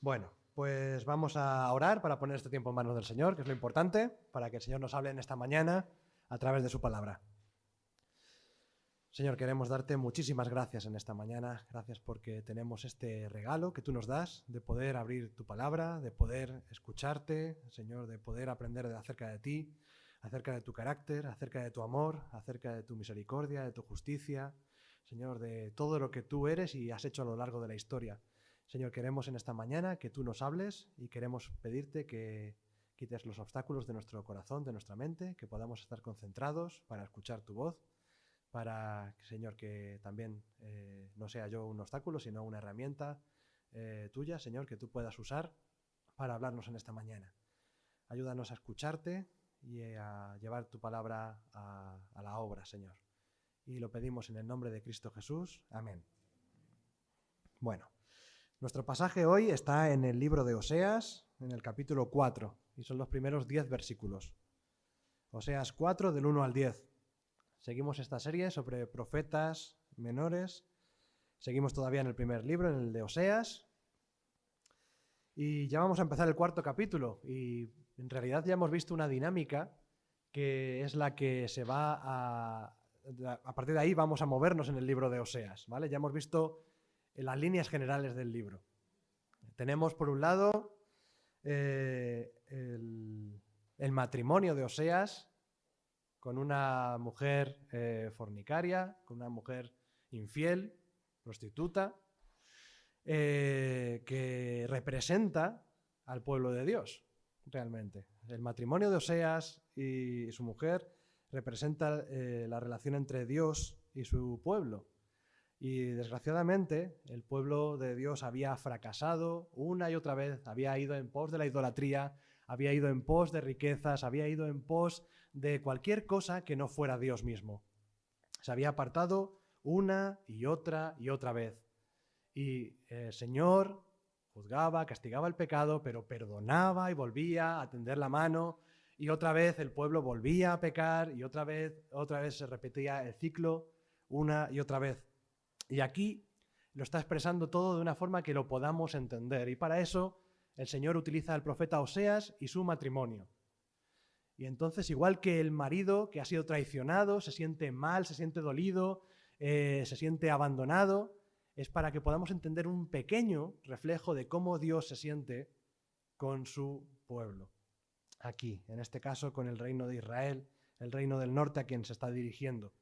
Bueno, pues vamos a orar para poner este tiempo en manos del Señor, que es lo importante, para que el Señor nos hable en esta mañana a través de su palabra. Señor, queremos darte muchísimas gracias en esta mañana. Gracias porque tenemos este regalo que tú nos das de poder abrir tu palabra, de poder escucharte, Señor, de poder aprender acerca de ti, acerca de tu carácter, acerca de tu amor, acerca de tu misericordia, de tu justicia, Señor, de todo lo que tú eres y has hecho a lo largo de la historia. Señor, queremos en esta mañana que tú nos hables y queremos pedirte que quites los obstáculos de nuestro corazón, de nuestra mente, que podamos estar concentrados para escuchar tu voz, para, Señor, que también no sea yo un obstáculo, sino una herramienta tuya, Señor, que tú puedas usar para hablarnos en esta mañana. Ayúdanos a escucharte y a llevar tu palabra a la obra, Señor. Y lo pedimos en el nombre de Cristo Jesús. Amén. Bueno, nuestro pasaje hoy está en el libro de Oseas, en el capítulo 4, y son los primeros 10 versículos. Oseas 4, del 1 al 10. Seguimos esta serie sobre profetas menores. Seguimos todavía en el primer libro, en el de Oseas. Y ya vamos a empezar el cuarto capítulo. Y en realidad ya hemos visto una dinámica que es la que se va a partir de ahí vamos a movernos en el libro de Oseas, ¿vale? Ya hemos visto las líneas generales del libro. Tenemos, por un lado, el matrimonio de Oseas con una mujer fornicaria, con una mujer infiel, prostituta, que representa al pueblo de Dios, realmente. El matrimonio de Oseas y su mujer representa la relación entre Dios y su pueblo. Y desgraciadamente el pueblo de Dios había fracasado una y otra vez, había ido en pos de la idolatría, había ido en pos de riquezas, había ido en pos de cualquier cosa que no fuera Dios mismo. Se había apartado una y otra vez. Y el Señor juzgaba, castigaba el pecado, pero perdonaba y volvía a tender la mano. Y otra vez el pueblo volvía a pecar y otra vez se repetía el ciclo una y otra vez. Y aquí lo está expresando todo de una forma que lo podamos entender. Y para eso el Señor utiliza al profeta Oseas y su matrimonio. Y entonces, igual que el marido que ha sido traicionado, se siente mal, se siente dolido, se siente abandonado, es para que podamos entender un pequeño reflejo de cómo Dios se siente con su pueblo. Aquí, en este caso, con el reino de Israel, el reino del norte a quien se está dirigiendo.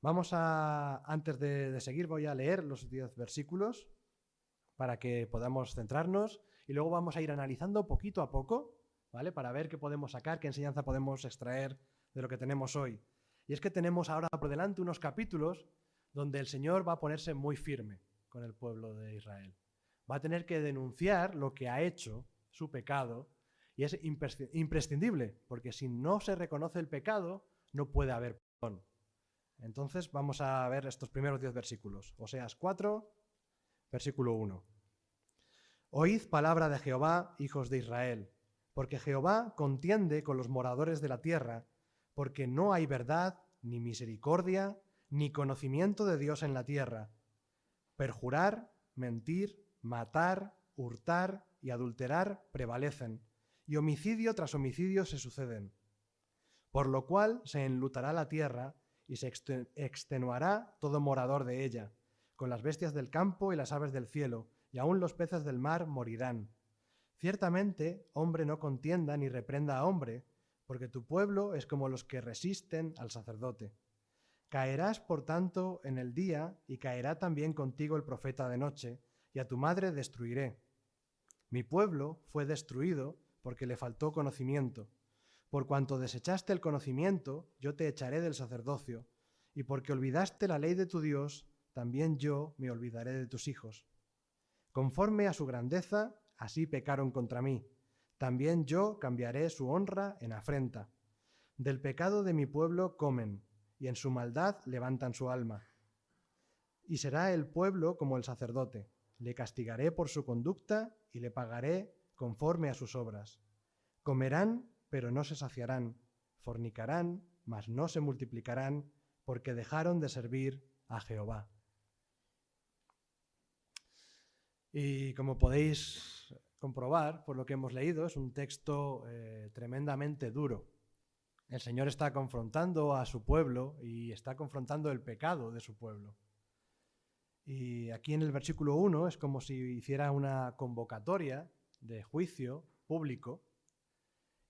Antes de seguir, voy a leer los 10 versículos para que podamos centrarnos y luego vamos a ir analizando poquito a poco, ¿vale? Para ver qué podemos sacar, qué enseñanza podemos extraer de lo que tenemos hoy. Y es que tenemos ahora por delante unos capítulos donde el Señor va a ponerse muy firme con el pueblo de Israel. Va a tener que denunciar lo que ha hecho, su pecado, y es imprescindible, porque si no se reconoce el pecado, no puede haber perdón. Entonces vamos a ver estos primeros 10 versículos. Oseas 4, versículo 1. Oíd palabra de Jehová, hijos de Israel, porque Jehová contiende con los moradores de la tierra, porque no hay verdad, ni misericordia, ni conocimiento de Dios en la tierra. Perjurar, mentir, matar, hurtar y adulterar prevalecen, y homicidio tras homicidio se suceden. Por lo cual se enlutará la tierra, y se extenuará todo morador de ella, con las bestias del campo y las aves del cielo, y aún los peces del mar morirán. Ciertamente, hombre no contienda ni reprenda a hombre, porque tu pueblo es como los que resisten al sacerdote. Caerás, por tanto, en el día, y caerá también contigo el profeta de noche, y a tu madre destruiré. Mi pueblo fue destruido porque le faltó conocimiento. Por cuanto desechaste el conocimiento, yo te echaré del sacerdocio, y porque olvidaste la ley de tu Dios, también yo me olvidaré de tus hijos. Conforme a su grandeza, así pecaron contra mí. También yo cambiaré su honra en afrenta. Del pecado de mi pueblo comen, y en su maldad levantan su alma. Y será el pueblo como el sacerdote. Le castigaré por su conducta y le pagaré conforme a sus obras. Comerán, pero no se saciarán. Fornicarán, mas no se multiplicarán, porque dejaron de servir a Jehová. Y como podéis comprobar por lo que hemos leído, es un texto tremendamente duro. El Señor está confrontando a su pueblo y está confrontando el pecado de su pueblo. Y aquí en el versículo 1 es como si hiciera una convocatoria de juicio público.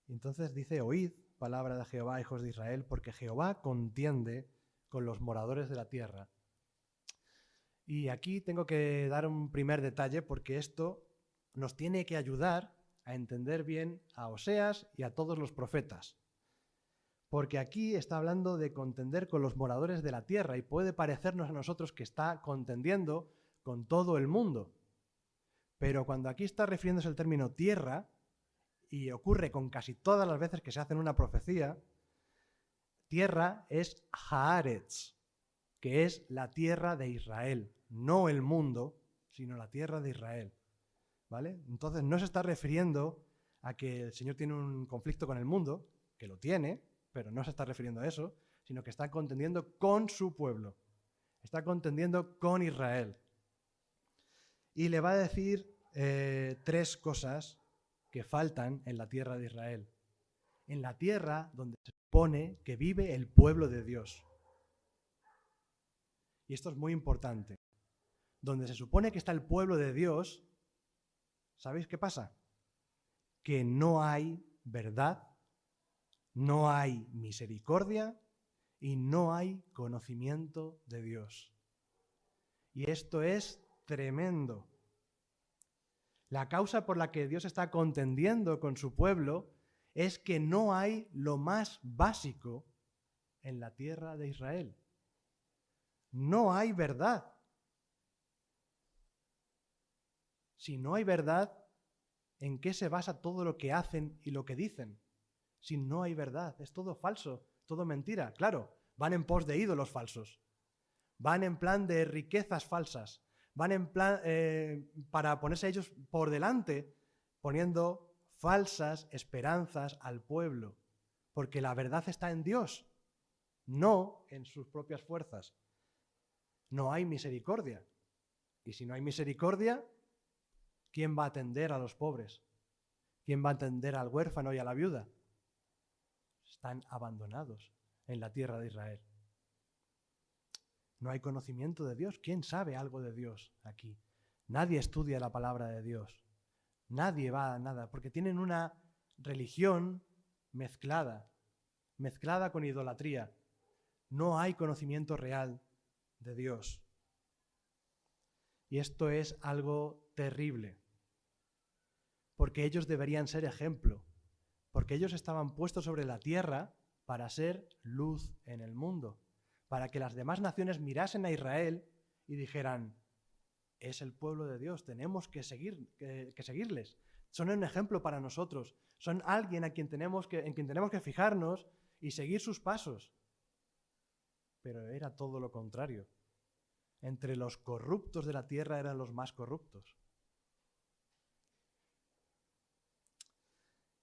Y entonces dice: oíd palabra de Jehová, hijos de Israel, porque Jehová contiende con los moradores de la tierra. Y aquí tengo que dar un primer detalle, porque esto nos tiene que ayudar a entender bien a Oseas y a todos los profetas. Porque aquí está hablando de contender con los moradores de la tierra y puede parecernos a nosotros que está contendiendo con todo el mundo. Pero cuando aquí está refiriéndose al término tierra, y ocurre con casi todas las veces que se hace en una profecía, tierra es Haaretz, que es la tierra de Israel, no el mundo, sino la tierra de Israel. ¿Vale? Entonces no se está refiriendo a que el Señor tiene un conflicto con el mundo, que lo tiene, pero no se está refiriendo a eso, sino que está contendiendo con su pueblo, está contendiendo con Israel. Y le va a decir tres cosas que faltan en la tierra de Israel. En la tierra donde se supone que vive el pueblo de Dios. Y esto es muy importante. Donde se supone que está el pueblo de Dios, ¿sabéis qué pasa? Que no hay verdad, no hay misericordia y no hay conocimiento de Dios. Y esto es tremendo. La causa por la que Dios está contendiendo con su pueblo es que no hay lo más básico en la tierra de Israel. No hay verdad. Si no hay verdad, ¿en qué se basa todo lo que hacen y lo que dicen? Si no hay verdad, es todo falso, todo mentira. Claro, van en pos de ídolos falsos, van en plan de riquezas falsas, van en plan para ponerse a ellos por delante, poniendo falsas esperanzas al pueblo, porque la verdad está en Dios, no en sus propias fuerzas. No hay misericordia. Y si no hay misericordia, ¿quién va a atender a los pobres? ¿Quién va a atender al huérfano y a la viuda? Están abandonados en la tierra de Israel. No hay conocimiento de Dios. ¿Quién sabe algo de Dios aquí? Nadie estudia la palabra de Dios. Nadie va a nada, porque tienen una religión mezclada con idolatría. No hay conocimiento real de Dios. Y esto es algo terrible, porque ellos deberían ser ejemplo, porque ellos estaban puestos sobre la tierra para ser luz en el mundo, para que las demás naciones mirasen a Israel y dijeran: es el pueblo de Dios, tenemos que seguirles. Son un ejemplo para nosotros, son alguien en quien tenemos que fijarnos y seguir sus pasos. Pero era todo lo contrario. Entre los corruptos de la tierra eran los más corruptos.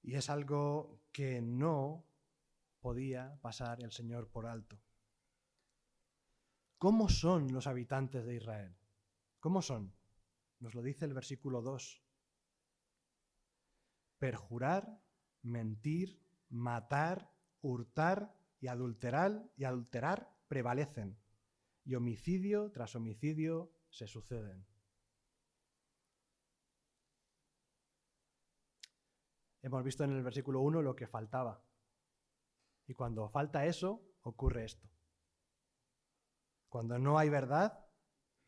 Y es algo que no podía pasar el Señor por alto. ¿Cómo son los habitantes de Israel? ¿Cómo son? Nos lo dice el versículo 2. Perjurar, mentir, matar, hurtar y adulterar prevalecen, y homicidio tras homicidio se suceden. Hemos visto en el versículo 1 lo que faltaba. Y cuando falta eso, ocurre esto. Cuando no hay verdad,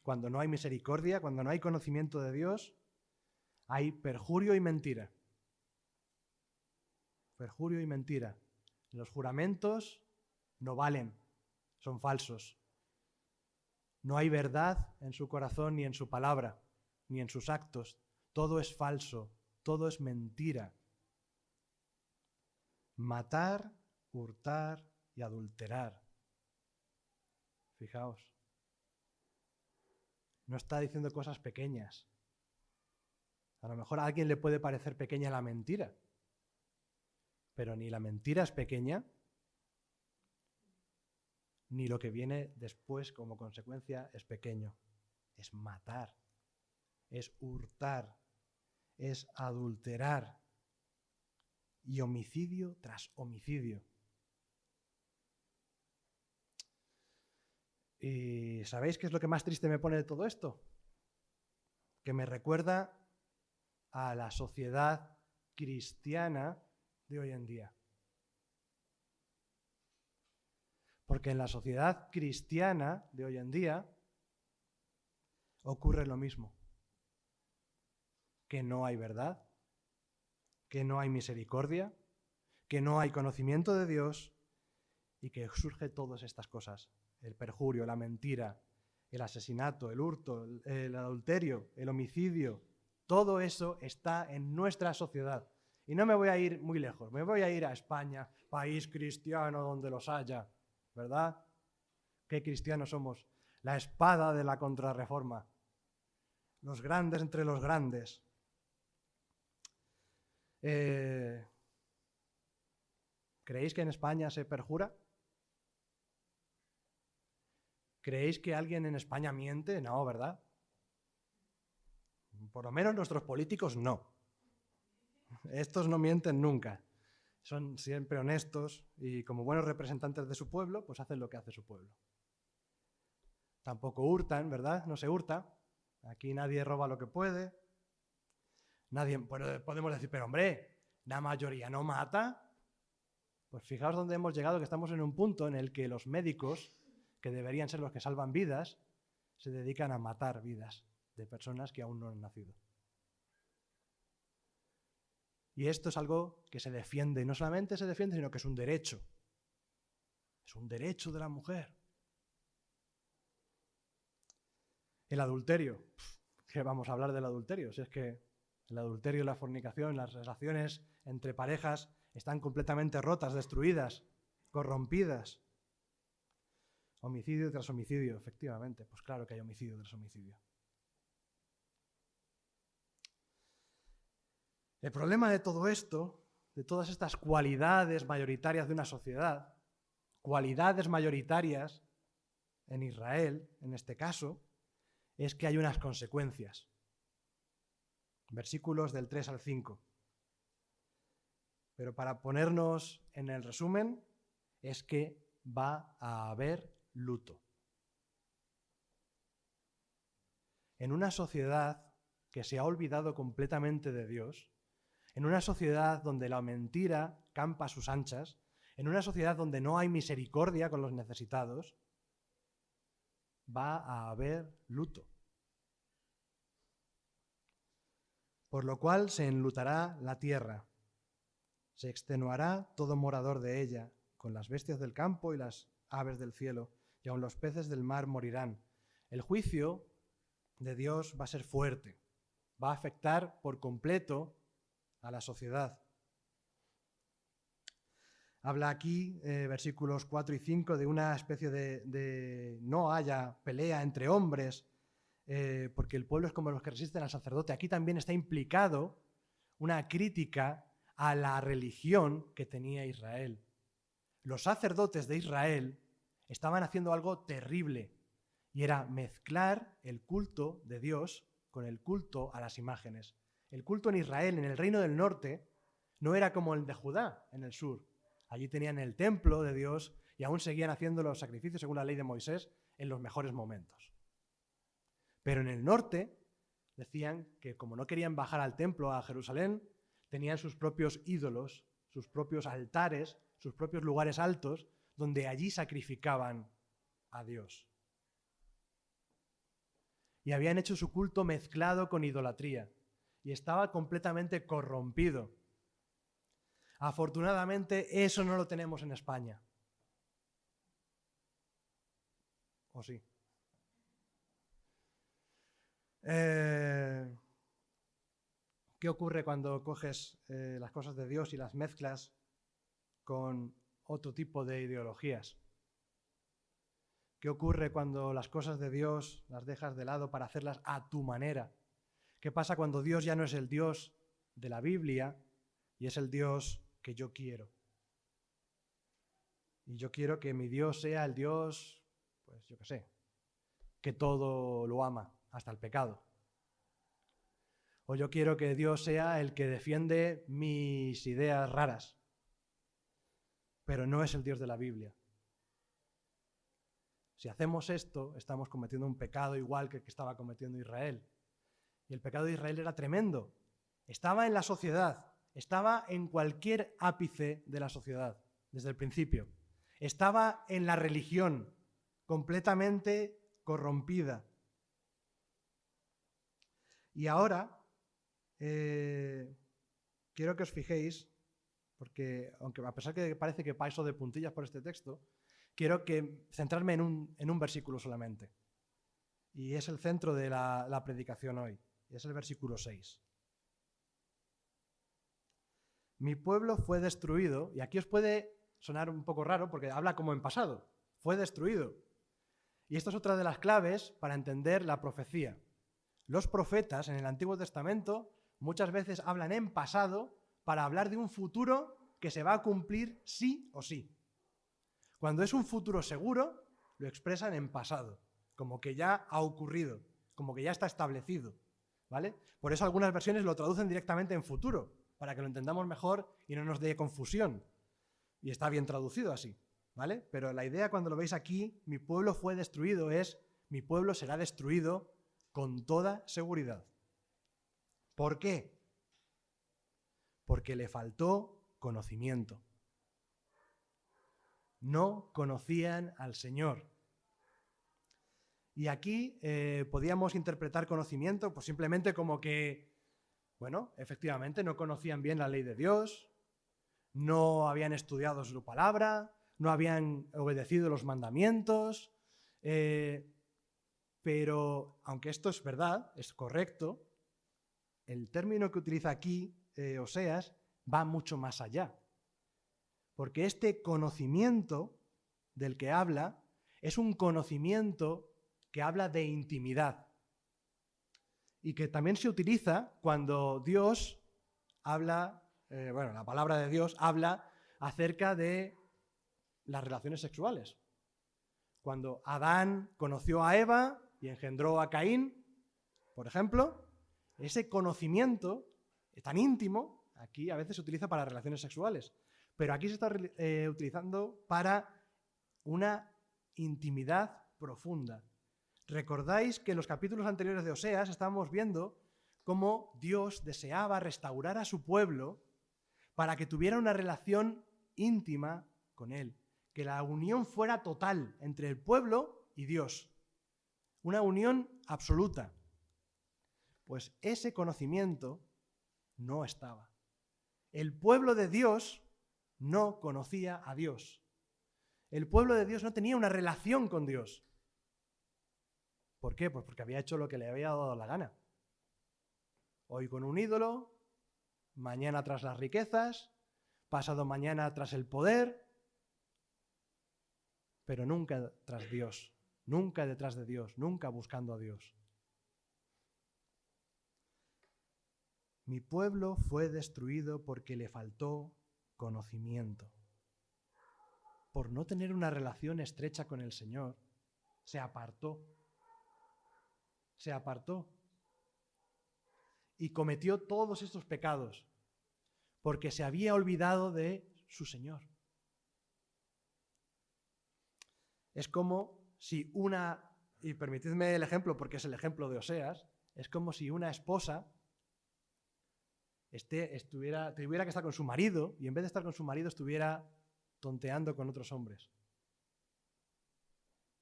cuando no hay misericordia, cuando no hay conocimiento de Dios, hay perjurio y mentira. Perjurio y mentira. Los juramentos no valen, son falsos. No hay verdad en su corazón, ni en su palabra, ni en sus actos. Todo es falso, todo es mentira. Matar, hurtar y adulterar. Fijaos. No está diciendo cosas pequeñas. A lo mejor a alguien le puede parecer pequeña la mentira, pero ni la mentira es pequeña, ni lo que viene después como consecuencia es pequeño. Es matar. es hurtar, es adulterar y homicidio tras homicidio. ¿Y sabéis qué es lo que más triste me pone de todo esto? Que me recuerda a la sociedad cristiana de hoy en día. Porque en la sociedad cristiana de hoy en día ocurre lo mismo. Que no hay verdad, que no hay misericordia, que no hay conocimiento de Dios y que surgen todas estas cosas. El perjurio, la mentira, el asesinato, el hurto, el adulterio, el homicidio. Todo eso está en nuestra sociedad. Y no me voy a ir muy lejos, me voy a ir a España, país cristiano donde los haya, ¿verdad? ¿Qué cristianos somos? La espada de la contrarreforma. Los grandes entre los grandes. ¿Creéis que en España se perjura? ¿Creéis que alguien en España miente? No, ¿verdad? Por lo menos nuestros políticos no. Estos no mienten nunca. Son siempre honestos y como buenos representantes de su pueblo, pues hacen lo que hace su pueblo. Tampoco hurtan, ¿verdad? No se hurta. Aquí nadie roba lo que puede. Nadie, bueno, podemos decir, pero hombre, la mayoría no mata. Pues fijaos dónde hemos llegado, que estamos en un punto en el que los médicos, que deberían ser los que salvan vidas, se dedican a matar vidas de personas que aún no han nacido. Y esto es algo que se defiende, y no solamente se defiende, sino que es un derecho. Es un derecho de la mujer. El adulterio. ¿Qué vamos a hablar del adulterio? Si es que el adulterio, la fornicación, las relaciones entre parejas están completamente rotas, destruidas, corrompidas. Homicidio tras homicidio, efectivamente. Pues claro que hay homicidio tras homicidio. El problema de todo esto, de todas estas cualidades mayoritarias de una sociedad, cualidades mayoritarias en Israel, en este caso, es que hay unas consecuencias. Versículos del 3 al 5. Pero para ponernos en el resumen, es que va a haber luto. En una sociedad que se ha olvidado completamente de Dios, en una sociedad donde la mentira campa a sus anchas, en una sociedad donde no hay misericordia con los necesitados, va a haber luto. Por lo cual se enlutará la tierra, se extenuará todo morador de ella, con las bestias del campo y las aves del cielo, y aun los peces del mar morirán. El juicio de Dios va a ser fuerte, va a afectar por completo a la sociedad. Habla aquí, versículos 4 y 5, de una especie de no haya pelea entre hombres, porque el pueblo es como los que resisten al sacerdote. Aquí también está implicado una crítica a la religión que tenía Israel. Los sacerdotes de Israel estaban haciendo algo terrible, y era mezclar el culto de Dios con el culto a las imágenes. El culto en Israel, en el reino del norte, no era como el de Judá, en el sur. Allí tenían el templo de Dios y aún seguían haciendo los sacrificios según la ley de Moisés en los mejores momentos. Pero en el norte decían que como no querían bajar al templo a Jerusalén, tenían sus propios ídolos, sus propios altares, sus propios lugares altos, donde allí sacrificaban a Dios. Y habían hecho su culto mezclado con idolatría y estaba completamente corrompido. Afortunadamente, eso no lo tenemos en España. ¿O sí? ¿Qué ocurre cuando coges las cosas de Dios y las mezclas con otro tipo de ideologías? ¿Qué ocurre cuando las cosas de Dios las dejas de lado para hacerlas a tu manera? ¿Qué pasa cuando Dios ya no es el Dios de la Biblia y es el Dios que yo quiero? Y yo quiero que mi Dios sea el Dios, pues yo qué sé, que todo lo ama, hasta el pecado. O yo quiero que Dios sea el que defiende mis ideas raras. Pero no es el Dios de la Biblia. Si hacemos esto, estamos cometiendo un pecado igual que el que estaba cometiendo Israel. Y el pecado de Israel era tremendo. Estaba en la sociedad, estaba en cualquier ápice de la sociedad, desde el principio. Estaba en la religión, completamente corrompida. Y ahora, quiero que os fijéis, porque aunque a pesar que parece que paso de puntillas por este texto, quiero centrarme en un versículo solamente. Y es el centro de la predicación hoy. Es el versículo 6. Mi pueblo fue destruido, y aquí os puede sonar un poco raro porque habla como en pasado. Fue destruido. Y esto es otra de las claves para entender la profecía. Los profetas en el Antiguo Testamento muchas veces hablan en pasado para hablar de un futuro que se va a cumplir sí o sí. Cuando es un futuro seguro, lo expresan en pasado, como que ya ha ocurrido, como que ya está establecido, ¿vale? Por eso algunas versiones lo traducen directamente en futuro, para que lo entendamos mejor y no nos dé confusión. Y está bien traducido así, ¿vale? Pero la idea cuando lo veis aquí, mi pueblo fue destruido, es mi pueblo será destruido con toda seguridad. ¿Por qué? Porque le faltó conocimiento. No conocían al Señor. Y aquí podíamos interpretar conocimiento pues simplemente como que, bueno, efectivamente no conocían bien la ley de Dios, no habían estudiado su palabra, no habían obedecido los mandamientos, pero aunque esto es verdad, es correcto, el término que utiliza aquí Oseas va mucho más allá. Porque este conocimiento del que habla es un conocimiento que habla de intimidad y que también se utiliza cuando Dios habla, la palabra de Dios habla acerca de las relaciones sexuales. Cuando Adán conoció a Eva y engendró a Caín, por ejemplo, ese conocimiento tan íntimo, aquí a veces se utiliza para relaciones sexuales, pero aquí se está utilizando para una intimidad profunda. ¿Recordáis que en los capítulos anteriores de Oseas estábamos viendo cómo Dios deseaba restaurar a su pueblo para que tuviera una relación íntima con Él? Que la unión fuera total entre el pueblo y Dios. Una unión absoluta. Pues ese conocimiento no estaba. El pueblo de Dios no conocía a Dios. El pueblo de Dios no tenía una relación con Dios. ¿Por qué? Pues porque había hecho lo que le había dado la gana. Hoy con un ídolo, mañana tras las riquezas, pasado mañana tras el poder, pero nunca tras Dios, nunca detrás de Dios, nunca buscando a Dios. Mi pueblo fue destruido porque le faltó conocimiento. Por no tener una relación estrecha con el Señor, se apartó. Se apartó. Y cometió todos estos pecados porque se había olvidado de su Señor. Es como si y permitidme el ejemplo porque es el ejemplo de Oseas, es como si una esposa tuviera que estar con su marido y en vez de estar con su marido estuviera tonteando con otros hombres.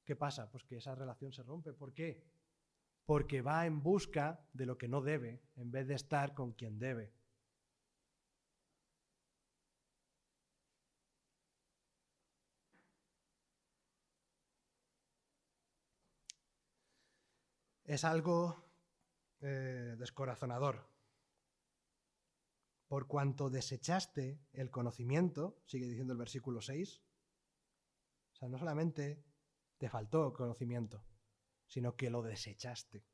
¿Qué pasa? Pues que esa relación se rompe. ¿Por qué? Porque va en busca de lo que no debe en vez de estar con quien debe. Es algo descorazonador. Por cuanto desechaste el conocimiento, sigue diciendo el versículo 6, o sea, no solamente te faltó conocimiento, sino que lo desechaste.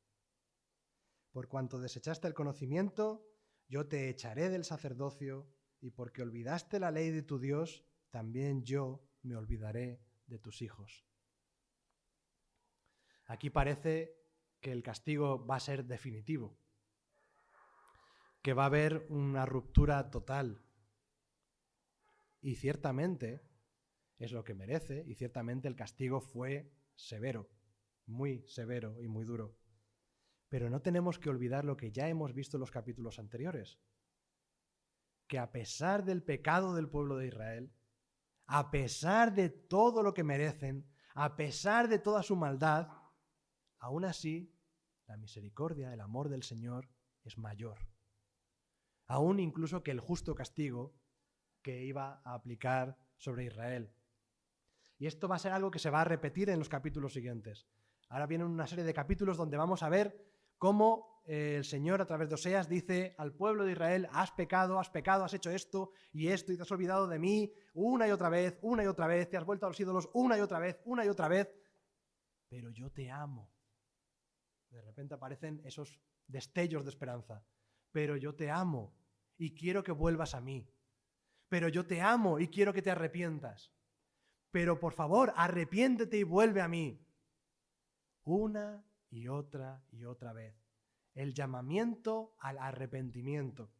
Por cuanto desechaste el conocimiento, yo te echaré del sacerdocio, y porque olvidaste la ley de tu Dios, también yo me olvidaré de tus hijos. Aquí parece que el castigo va a ser definitivo. que va a haber una ruptura total. Y ciertamente es lo que merece, y ciertamente el castigo fue severo, muy severo y muy duro. Pero no tenemos que olvidar lo que ya hemos visto en los capítulos anteriores, que a pesar del pecado del pueblo de Israel, a pesar de todo lo que merecen, a pesar de toda su maldad, aún así la misericordia, el amor del Señor es mayor, aún incluso que el justo castigo que iba a aplicar sobre Israel. Y esto va a ser algo que se va a repetir en los capítulos siguientes. Ahora vienen una serie de capítulos donde vamos a ver cómo el Señor a través de Oseas dice al pueblo de Israel: has pecado, has hecho esto y te has olvidado de mí una y otra vez, te has vuelto a los ídolos una y otra vez, pero yo te amo. De repente aparecen esos destellos de esperanza. Pero yo te amo y quiero que vuelvas a mí. Pero yo te amo y quiero que te arrepientas. Pero por favor, arrepiéntete y vuelve a mí. Una y otra vez. El llamamiento al arrepentimiento.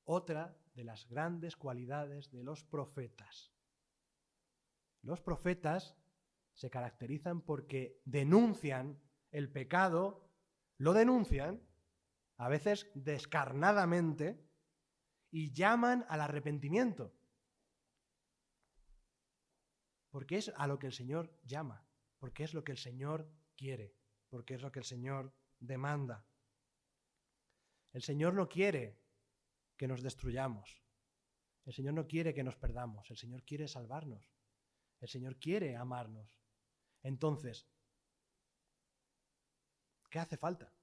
Otra de las grandes cualidades de los profetas. Los profetas se caracterizan porque denuncian el pecado, lo denuncian, a veces descarnadamente, y llaman al arrepentimiento. Porque es a lo que el Señor llama, porque es lo que el Señor quiere, porque es lo que el Señor demanda. El Señor no quiere que nos destruyamos. El Señor no quiere que nos perdamos. El Señor quiere salvarnos. El Señor quiere amarnos. Entonces, ¿qué hace falta?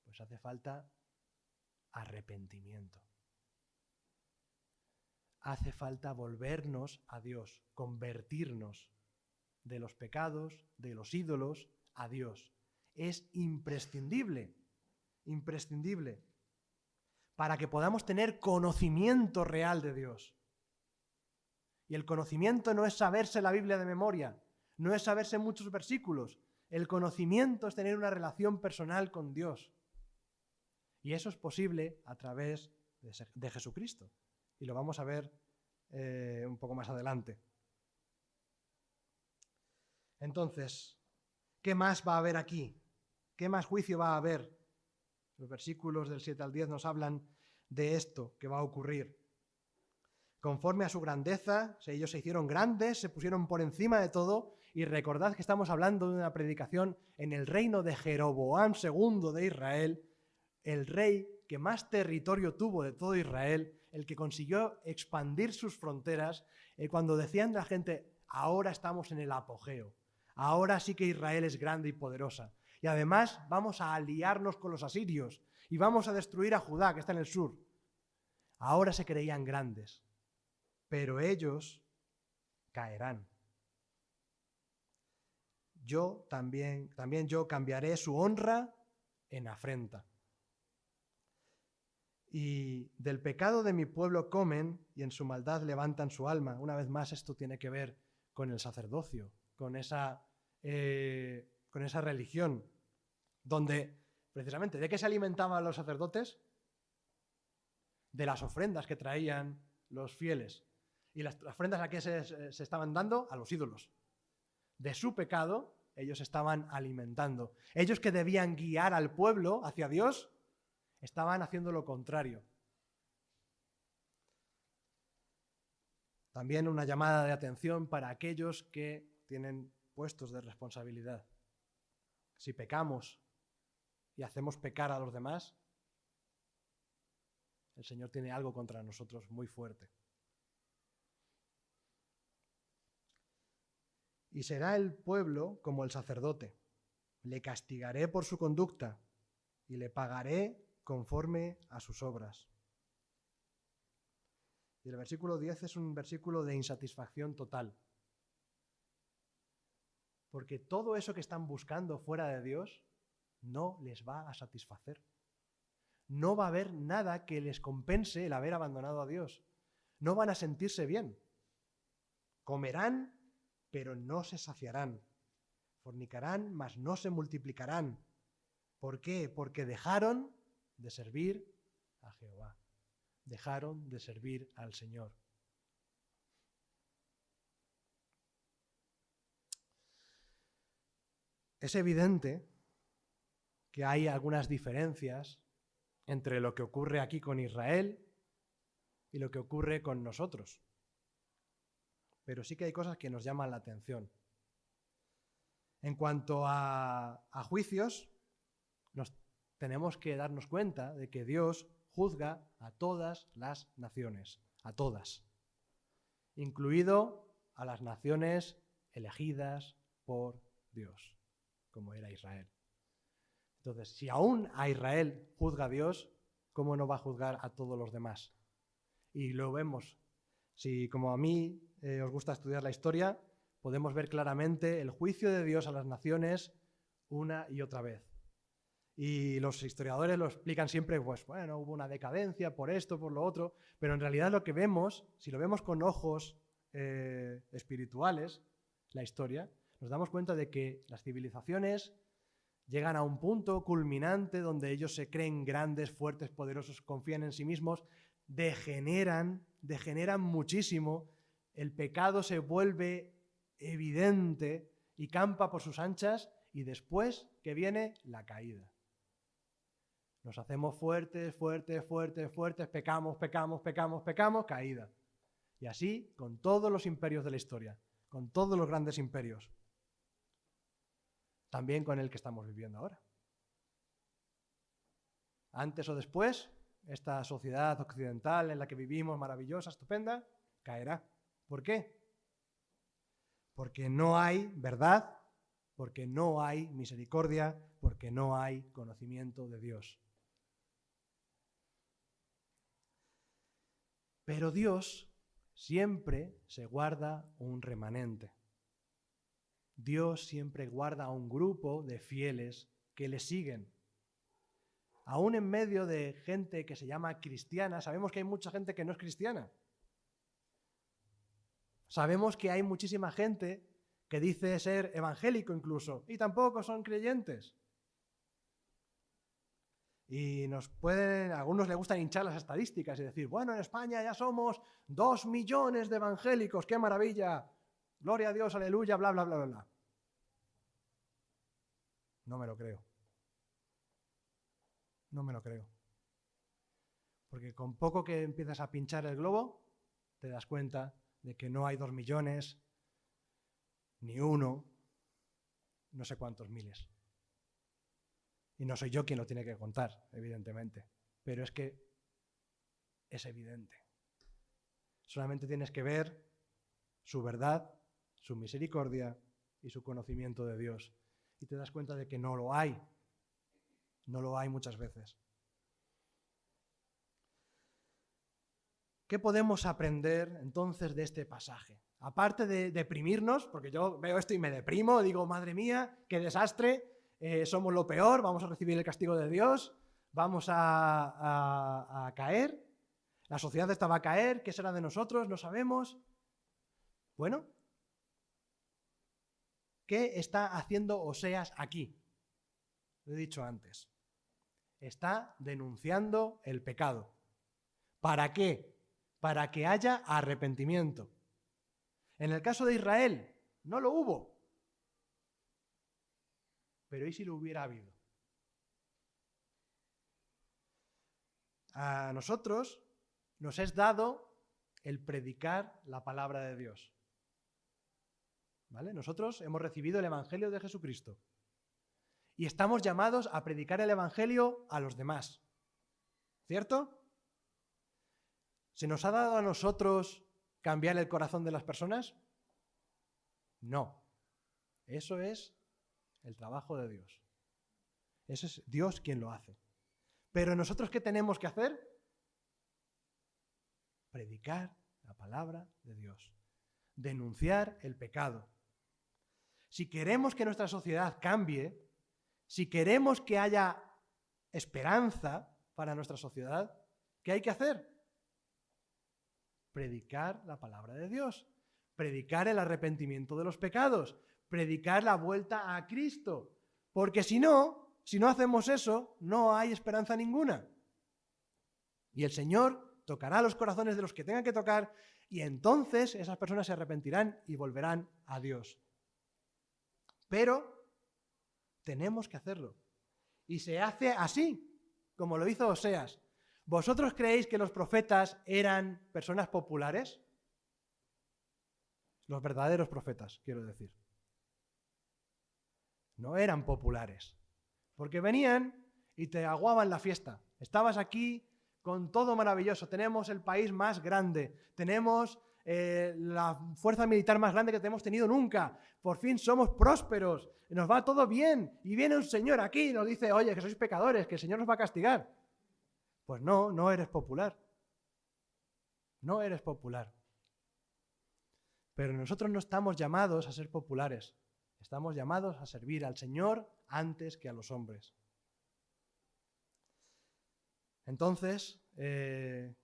Pues hace falta arrepentimiento. Hace falta volvernos a Dios, convertirnos de los pecados, de los ídolos, a Dios. Es imprescindible, imprescindible, para que podamos tener conocimiento real de Dios. Y el conocimiento no es saberse la Biblia de memoria, no es saberse muchos versículos. El conocimiento es tener una relación personal con Dios. Y eso es posible a través de Jesucristo. Y lo vamos a ver un poco más adelante. Entonces, ¿qué más va a haber aquí? ¿Qué más juicio va a haber? Los versículos del 7 al 10 nos hablan de esto que va a ocurrir. Conforme a su grandeza, ellos se hicieron grandes, se pusieron por encima de todo, y recordad que estamos hablando de una predicación en el reino de Jeroboam II de Israel, el rey que más territorio tuvo de todo Israel, el que consiguió expandir sus fronteras, cuando decían la gente: ahora estamos en el apogeo, ahora sí que Israel es grande y poderosa, y además vamos a aliarnos con los asirios y vamos a destruir a Judá, que está en el sur. Ahora se creían grandes, pero ellos caerán. También yo cambiaré su honra en afrenta. Y del pecado de mi pueblo comen, y en su maldad levantan su alma. Una vez más, esto tiene que ver con el sacerdocio, con esa religión, donde precisamente, ¿de qué se alimentaban los sacerdotes? De las ofrendas que traían los fieles. ¿Y las ofrendas a qué se estaban dando? A los ídolos. De su pecado, ellos estaban alimentando. Ellos, que debían guiar al pueblo hacia Dios, estaban haciendo lo contrario. También una llamada de atención para aquellos que tienen puestos de responsabilidad. Si pecamos y hacemos pecar a los demás, el Señor tiene algo contra nosotros muy fuerte. Y será el pueblo como el sacerdote. Le castigaré por su conducta y le pagaré conforme a sus obras. Y el versículo 10 es un versículo de insatisfacción total. Porque todo eso que están buscando fuera de Dios no les va a satisfacer. No va a haber nada que les compense el haber abandonado a Dios. No van a sentirse bien. Comerán, pero no se saciarán. Fornicarán, mas no se multiplicarán. ¿Por qué? Porque dejaron de servir a Jehová. Dejaron de servir al Señor. Es evidente que hay algunas diferencias entre lo que ocurre aquí con Israel y lo que ocurre con nosotros. Pero sí que hay cosas que nos llaman la atención. En cuanto a juicios, tenemos que darnos cuenta de que Dios juzga a todas las naciones, a todas, incluido a las naciones elegidas por Dios, como era Israel. Entonces, si aún a Israel juzga a Dios, ¿cómo no va a juzgar a todos los demás? Y lo vemos. Si, como a mí os gusta estudiar la historia, podemos ver claramente el juicio de Dios a las naciones una y otra vez. Y los historiadores lo explican siempre, pues bueno, hubo una decadencia por esto, por lo otro, pero en realidad lo que vemos, si lo vemos con ojos espirituales, la historia, nos damos cuenta de que las civilizaciones llegan a un punto culminante donde ellos se creen grandes, fuertes, poderosos, confían en sí mismos, degeneran muchísimo, el pecado se vuelve evidente y campa por sus anchas y después que viene la caída. Nos hacemos fuertes, pecamos, caída. Y así con todos los imperios de la historia, con todos los grandes imperios. También con el que estamos viviendo ahora. Antes o después, esta sociedad occidental en la que vivimos, maravillosa, estupenda, caerá. ¿Por qué? Porque no hay verdad, porque no hay misericordia, porque no hay conocimiento de Dios. Pero Dios siempre se guarda un remanente. Dios siempre guarda a un grupo de fieles que le siguen. Aún en medio de gente que se llama cristiana, sabemos que hay mucha gente que no es cristiana. Sabemos que hay muchísima gente que dice ser evangélico incluso, y tampoco son creyentes. Y a algunos les gustan hinchar las estadísticas y decir, bueno, en España ya somos 2 millones de evangélicos, ¡qué maravilla! Gloria a Dios, aleluya, bla, bla, bla, bla, bla. No me lo creo. No me lo creo. Porque con poco que empiezas a pinchar el globo, te das cuenta de que no hay 2 millones, ni 1, no sé cuántos miles. Y no soy yo quien lo tiene que contar, evidentemente. Pero es que es evidente. Solamente tienes que ver su verdad, su misericordia y su conocimiento de Dios. Y te das cuenta de que no lo hay. No lo hay muchas veces. ¿Qué podemos aprender entonces de este pasaje? Aparte de deprimirnos, porque yo veo esto y me deprimo, digo, madre mía, qué desastre, somos lo peor, vamos a recibir el castigo de Dios, vamos a caer, la sociedad esta va a caer, ¿qué será de nosotros? No sabemos. Bueno, ¿qué está haciendo Oseas aquí? Lo he dicho antes. Está denunciando el pecado. ¿Para qué? Para que haya arrepentimiento. En el caso de Israel, no lo hubo. Pero ¿y si lo hubiera habido? A nosotros nos es dado el predicar la palabra de Dios. ¿Vale? Nosotros hemos recibido el Evangelio de Jesucristo. Y estamos llamados a predicar el Evangelio a los demás. ¿Cierto? ¿Se nos ha dado a nosotros cambiar el corazón de las personas? No. Eso es el trabajo de Dios. Eso es Dios quien lo hace. Pero nosotros, ¿qué tenemos que hacer? Predicar la palabra de Dios. Denunciar el pecado. Si queremos que nuestra sociedad cambie, si queremos que haya esperanza para nuestra sociedad, ¿qué hay que hacer? Predicar la palabra de Dios, predicar el arrepentimiento de los pecados, predicar la vuelta a Cristo. Porque si no, si no hacemos eso, no hay esperanza ninguna. Y el Señor tocará los corazones de los que tengan que tocar y entonces esas personas se arrepentirán y volverán a Dios. Pero tenemos que hacerlo. Y se hace así, como lo hizo Oseas. ¿Vosotros creéis que los profetas eran personas populares? Los verdaderos profetas, quiero decir. No eran populares. Porque venían y te aguaban la fiesta. Estabas aquí con todo maravilloso. Tenemos el país más grande. Tenemos la fuerza militar más grande que hemos tenido nunca. Por fin somos prósperos. Nos va todo bien. Y viene un señor aquí y nos dice, oye, que sois pecadores, que el Señor nos va a castigar. Pues no, no eres popular. No eres popular. Pero nosotros no estamos llamados a ser populares. Estamos llamados a servir al Señor antes que a los hombres. Entonces, me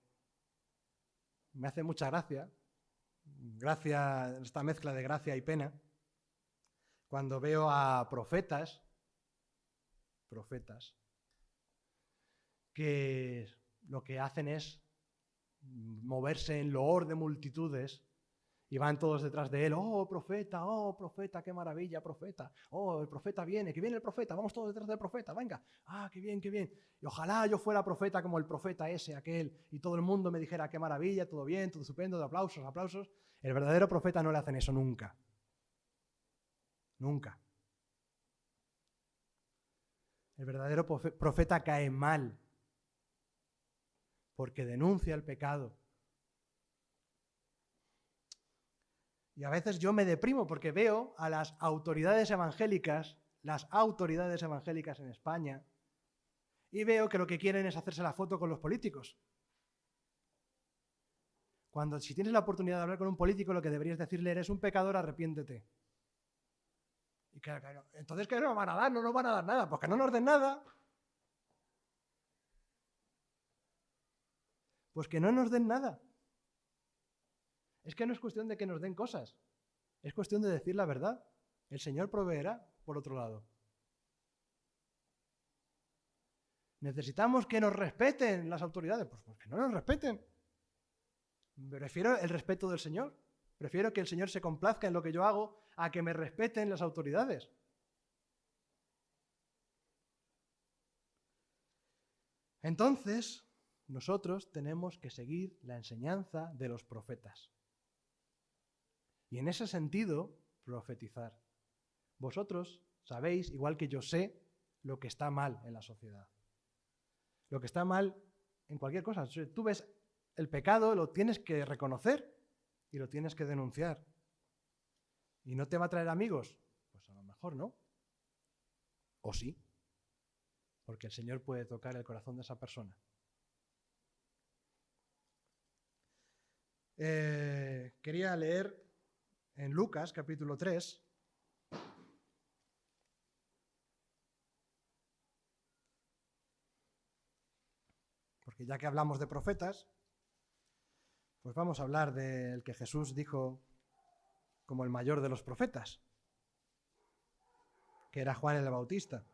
hace mucha gracia esta mezcla de gracia y pena, cuando veo a profetas, que lo que hacen es moverse en loor de multitudes y van todos detrás de él. Oh, profeta, qué maravilla, profeta. Oh, el profeta viene, que viene el profeta, vamos todos detrás del profeta, venga. Ah, qué bien, qué bien. Y ojalá yo fuera profeta como el profeta ese, aquel, y todo el mundo me dijera, qué maravilla, todo bien, todo estupendo, de aplausos, aplausos. El verdadero profeta no le hacen eso nunca. Nunca. El verdadero profeta cae mal porque denuncia el pecado. Y a veces yo me deprimo porque veo a las autoridades evangélicas en España, y veo que lo que quieren es hacerse la foto con los políticos. Cuando si tienes la oportunidad de hablar con un político, lo que deberías decirle, eres un pecador, arrepiéntete. Y claro, entonces, ¿qué nos van a dar? No nos van a dar nada, pues que no nos den nada. Pues que no nos den nada. Es que no es cuestión de que nos den cosas, es cuestión de decir la verdad. El Señor proveerá, por otro lado. ¿Necesitamos que nos respeten las autoridades? Pues que no nos respeten. Prefiero el respeto del Señor. Prefiero que el Señor se complazca en lo que yo hago a que me respeten las autoridades. Entonces, nosotros tenemos que seguir la enseñanza de los profetas. Y en ese sentido, profetizar. Vosotros sabéis, igual que yo sé, lo que está mal en la sociedad. Lo que está mal en cualquier cosa. Tú ves el pecado, lo tienes que reconocer y lo tienes que denunciar. ¿Y no te va a traer amigos? Pues a lo mejor no. O sí. Porque el Señor puede tocar el corazón de esa persona. Quería leer en Lucas, capítulo 3, porque ya que hablamos de profetas, pues vamos a hablar del que Jesús dijo como el mayor de los profetas, que era Juan el Bautista.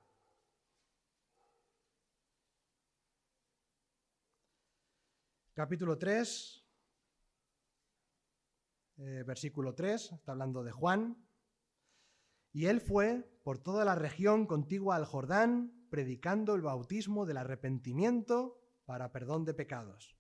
Capítulo 3, versículo 3, está hablando de Juan. Y él fue por toda la región contigua al Jordán, predicando el bautismo del arrepentimiento para perdón de pecados,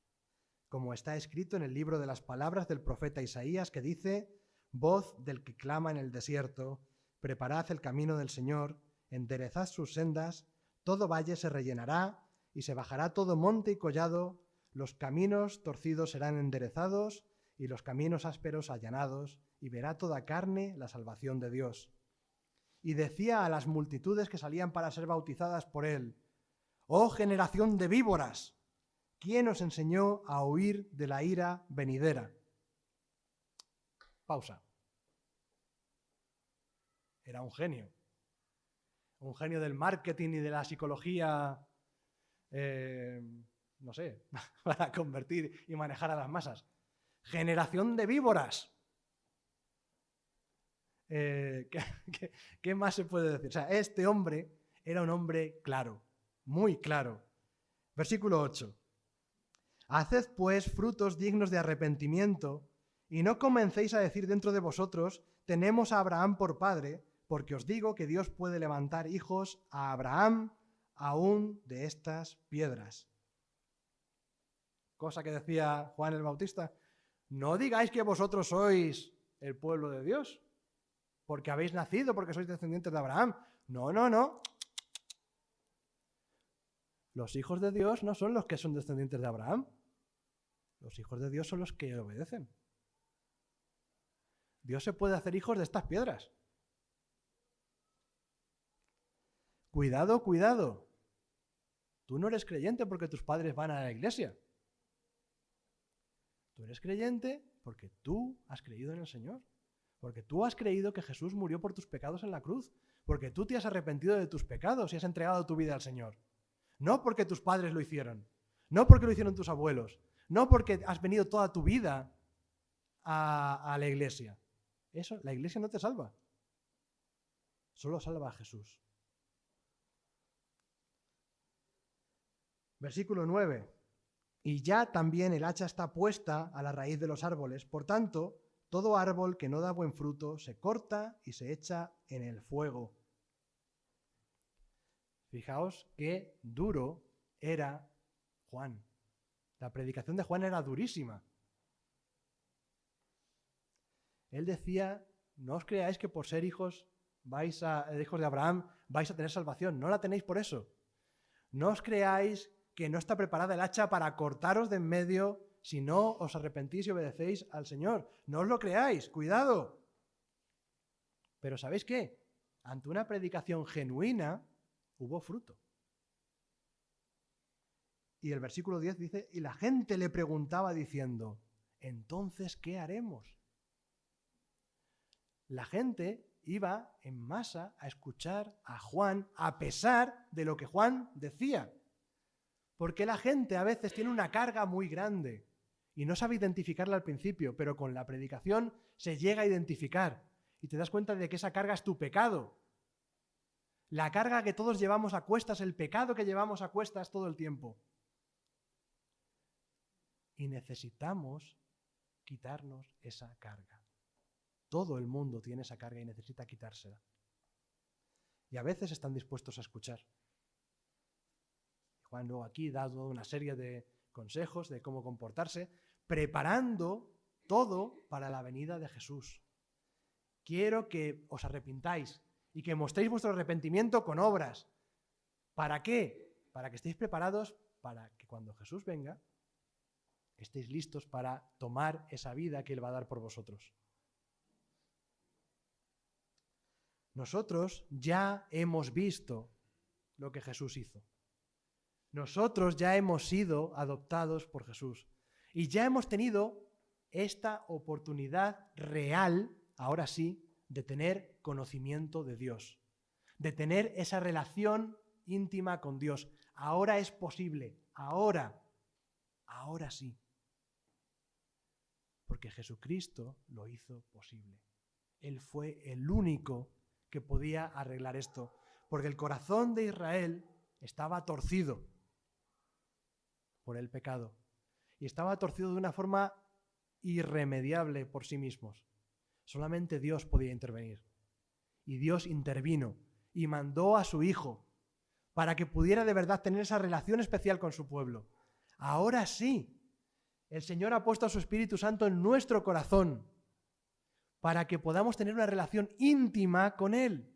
como está escrito en el libro de las palabras del profeta Isaías, que dice: voz del que clama en el desierto, preparad el camino del Señor, enderezad sus sendas, todo valle se rellenará y se bajará todo monte y collado, los caminos torcidos serán enderezados y los caminos ásperos allanados, y verá toda carne la salvación de Dios. Y decía a las multitudes que salían para ser bautizadas por él: oh generación de víboras, ¿quién os enseñó a huir de la ira venidera? Pausa. Era un genio del marketing y de la psicología, no sé, para convertir y manejar a las masas. Generación de víboras. ¿Qué más se puede decir? O sea, este hombre era un hombre claro, muy claro. Versículo 8. Haced pues frutos dignos de arrepentimiento y no comencéis a decir dentro de vosotros, tenemos a Abraham por padre, porque os digo que Dios puede levantar hijos a Abraham aún de estas piedras. Cosa que decía Juan el Bautista, no digáis que vosotros sois el pueblo de Dios, porque habéis nacido, porque sois descendientes de Abraham. No, no, no. Los hijos de Dios no son los que son descendientes de Abraham. Los hijos de Dios son los que obedecen. Dios se puede hacer hijos de estas piedras. Cuidado, cuidado. Tú no eres creyente porque tus padres van a la iglesia. Tú eres creyente porque tú has creído en el Señor. Porque tú has creído que Jesús murió por tus pecados en la cruz. Porque tú te has arrepentido de tus pecados y has entregado tu vida al Señor. No porque tus padres lo hicieron. No porque lo hicieron tus abuelos. No porque has venido toda tu vida a la iglesia. Eso, la iglesia no te salva. Solo salva a Jesús. Versículo 9. Y ya también el hacha está puesta a la raíz de los árboles. Por tanto, todo árbol que no da buen fruto se corta y se echa en el fuego. Fijaos qué duro era Juan. La predicación de Juan era durísima. Él decía, no os creáis que por ser hijos de Abraham vais a tener salvación. No la tenéis por eso. No os creáis que no está preparada el hacha para cortaros de en medio si no os arrepentís y obedecéis al Señor. No os lo creáis, cuidado. Pero ¿sabéis qué? Ante una predicación genuina hubo fruto. Y el versículo 10 dice, y la gente le preguntaba diciendo, ¿entonces qué haremos? La gente iba en masa a escuchar a Juan a pesar de lo que Juan decía. Porque la gente a veces tiene una carga muy grande y no sabe identificarla al principio, pero con la predicación se llega a identificar y te das cuenta de que esa carga es tu pecado. La carga que todos llevamos a cuestas, el pecado que llevamos a cuestas todo el tiempo. Y necesitamos quitarnos esa carga. Todo el mundo tiene esa carga y necesita quitársela. Y a veces están dispuestos a escuchar. Juan luego aquí da toda una serie de consejos de cómo comportarse, preparando todo para la venida de Jesús. Quiero que os arrepintáis y que mostréis vuestro arrepentimiento con obras. ¿Para qué? Para que estéis preparados para que cuando Jesús venga, estéis listos para tomar esa vida que Él va a dar por vosotros. Nosotros ya hemos visto lo que Jesús hizo. Nosotros ya hemos sido adoptados por Jesús y ya hemos tenido esta oportunidad real, ahora sí, de tener conocimiento de Dios, de tener esa relación íntima con Dios. Ahora es posible, ahora sí. Porque Jesucristo lo hizo posible. Él fue el único que podía arreglar esto, porque el corazón de Israel estaba torcido por el pecado y estaba torcido de una forma irremediable por sí mismos. Solamente Dios podía intervenir y Dios intervino y mandó a su Hijo para que pudiera de verdad tener esa relación especial con su pueblo. Ahora sí, el Señor ha puesto a su Espíritu Santo en nuestro corazón para que podamos tener una relación íntima con Él.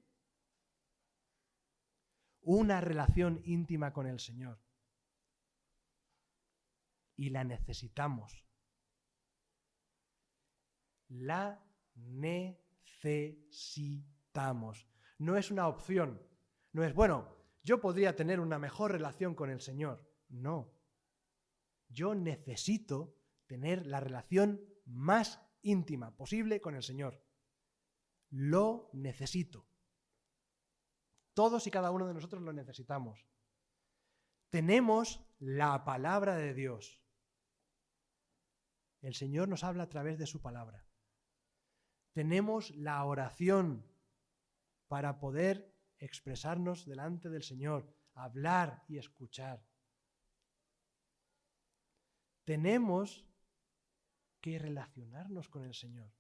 Una relación íntima con el Señor. Y la necesitamos. La necesitamos. No es una opción. No es, bueno, yo podría tener una mejor relación con el Señor. No. Yo necesito tener la relación más íntima posible con el Señor. Lo necesito. Todos y cada uno de nosotros lo necesitamos. Tenemos la palabra de Dios. El Señor nos habla a través de su palabra. Tenemos la oración para poder expresarnos delante del Señor, hablar y escuchar. Tenemos que relacionarnos con el Señor,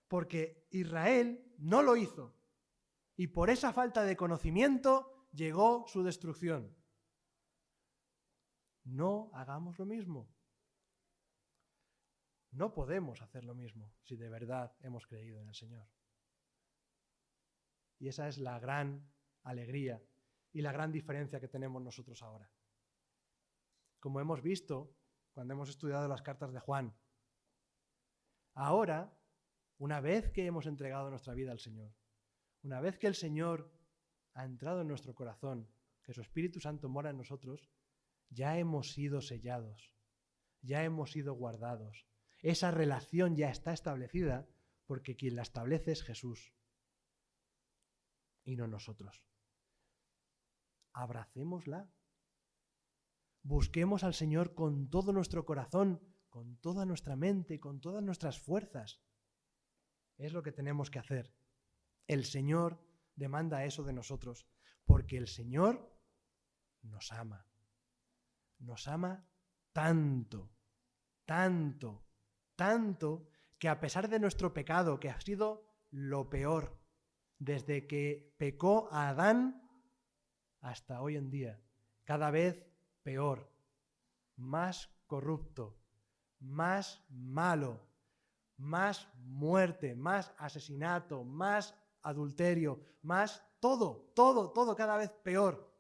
porque Israel no lo hizo y por esa falta de conocimiento llegó su destrucción. No hagamos lo mismo. No podemos hacer lo mismo si de verdad hemos creído en el Señor. Y esa es la gran alegría y la gran diferencia que tenemos nosotros ahora. Como hemos visto cuando hemos estudiado las cartas de Juan, ahora, una vez que hemos entregado nuestra vida al Señor, una vez que el Señor ha entrado en nuestro corazón, que su Espíritu Santo mora en nosotros, ya hemos sido sellados, ya hemos sido guardados. Esa relación ya está establecida porque quien la establece es Jesús y no nosotros. Abracémosla. Busquemos al Señor con todo nuestro corazón, con toda nuestra mente, con todas nuestras fuerzas. Es lo que tenemos que hacer. El Señor demanda eso de nosotros, porque el Señor nos ama. Nos ama tanto, tanto, tanto, que a pesar de nuestro pecado, que ha sido lo peor, desde que pecó a Adán hasta hoy en día, cada vez peor, más corrupto, más malo, más muerte, más asesinato, más adulterio, más todo, cada vez peor.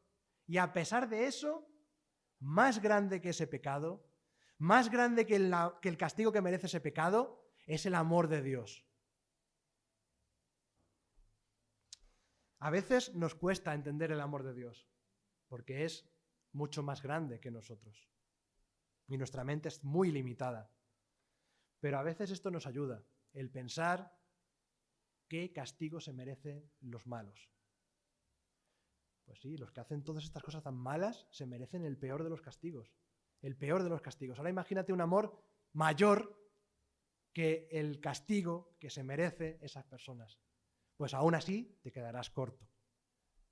Y a pesar de eso, más grande que ese pecado, más grande que el castigo que merece ese pecado, es el amor de Dios. A veces nos cuesta entender el amor de Dios, porque es mucho más grande que nosotros. Y nuestra mente es muy limitada. Pero a veces esto nos ayuda, el pensar qué castigo se merecen los malos. Pues sí, los que hacen todas estas cosas tan malas se merecen el peor de los castigos. El peor de los castigos. Ahora imagínate un amor mayor que el castigo que se merece esas personas. Pues aún así te quedarás corto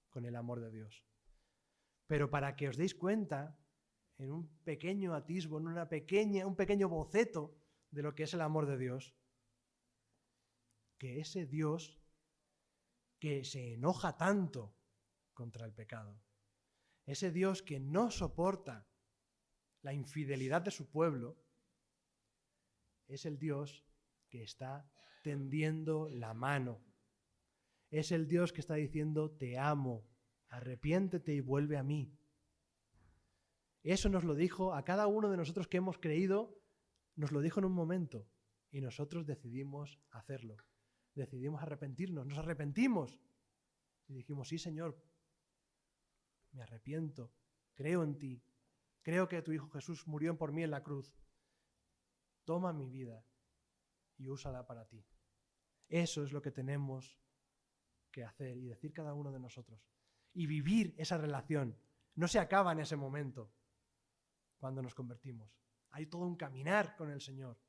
con el amor de Dios. Pero para que os deis cuenta, en un pequeño atisbo, en un pequeño boceto de lo que es el amor de Dios, que ese Dios que se enoja tanto contra el pecado, ese Dios que no soporta la infidelidad de su pueblo, es el Dios que está tendiendo la mano. Es el Dios que está diciendo, te amo, arrepiéntete y vuelve a mí. Eso nos lo dijo a cada uno de nosotros que hemos creído, nos lo dijo en un momento y nosotros decidimos hacerlo. Decidimos arrepentirnos, nos arrepentimos y dijimos, sí Señor, me arrepiento, creo en ti, creo que tu Hijo Jesús murió por mí en la cruz. Toma mi vida y úsala para ti. Eso es lo que tenemos que hacer y decir cada uno de nosotros. Y vivir esa relación. No se acaba en ese momento cuando nos convertimos. Hay todo un caminar con el Señor,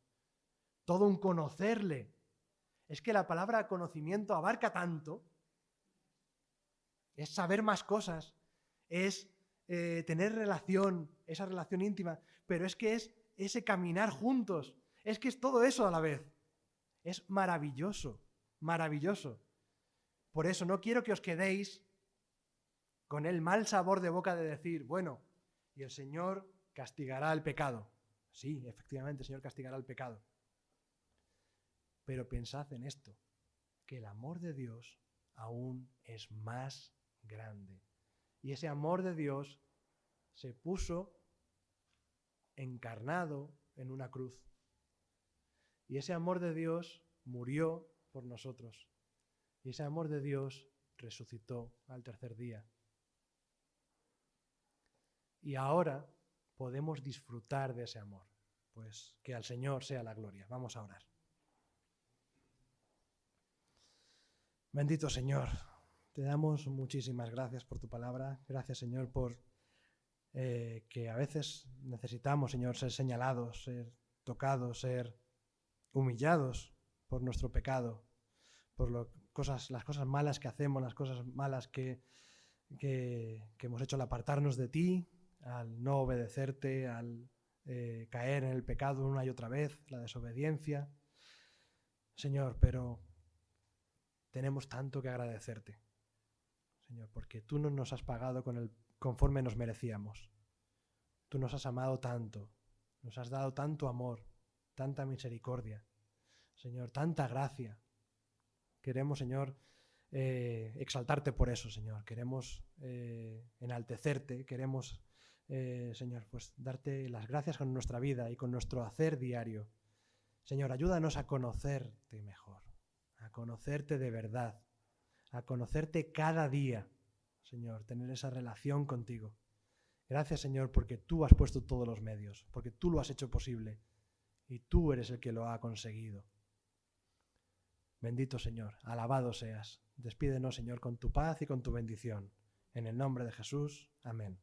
todo un conocerle. Es que la palabra conocimiento abarca tanto. Es saber más cosas, es tener relación, esa relación íntima, pero es que es ese caminar juntos, es que es todo eso a la vez. Es maravilloso, maravilloso. Por eso no quiero que os quedéis con el mal sabor de boca de decir, bueno, y el Señor castigará el pecado. Sí, efectivamente, el Señor castigará el pecado. Pero pensad en esto, que el amor de Dios aún es más grande. Y ese amor de Dios se puso encarnado en una cruz. Y ese amor de Dios murió por nosotros. Y ese amor de Dios resucitó al tercer día. Y ahora podemos disfrutar de ese amor. Pues que al Señor sea la gloria. Vamos a orar. Bendito Señor, te damos muchísimas gracias por tu palabra. Gracias, Señor, por que a veces necesitamos, Señor, ser señalados, ser tocados, ser humillados por nuestro pecado, las cosas malas que hacemos, las cosas malas que hemos hecho al apartarnos de ti, al no obedecerte, al caer en el pecado una y otra vez, la desobediencia. Señor, pero tenemos tanto que agradecerte, Señor, porque tú no nos has pagado conforme nos merecíamos. Tú nos has amado tanto, nos has dado tanto amor, tanta misericordia, Señor, tanta gracia. Queremos, Señor, exaltarte por eso, Señor. Queremos enaltecerte, queremos, Señor, pues darte las gracias con nuestra vida y con nuestro hacer diario. Señor, ayúdanos a conocerte mejor, a conocerte de verdad, a conocerte cada día, Señor, tener esa relación contigo. Gracias, Señor, porque tú has puesto todos los medios, porque tú lo has hecho posible y tú eres el que lo ha conseguido. Bendito Señor, alabado seas. Despídenos, Señor, con tu paz y con tu bendición. En el nombre de Jesús. Amén.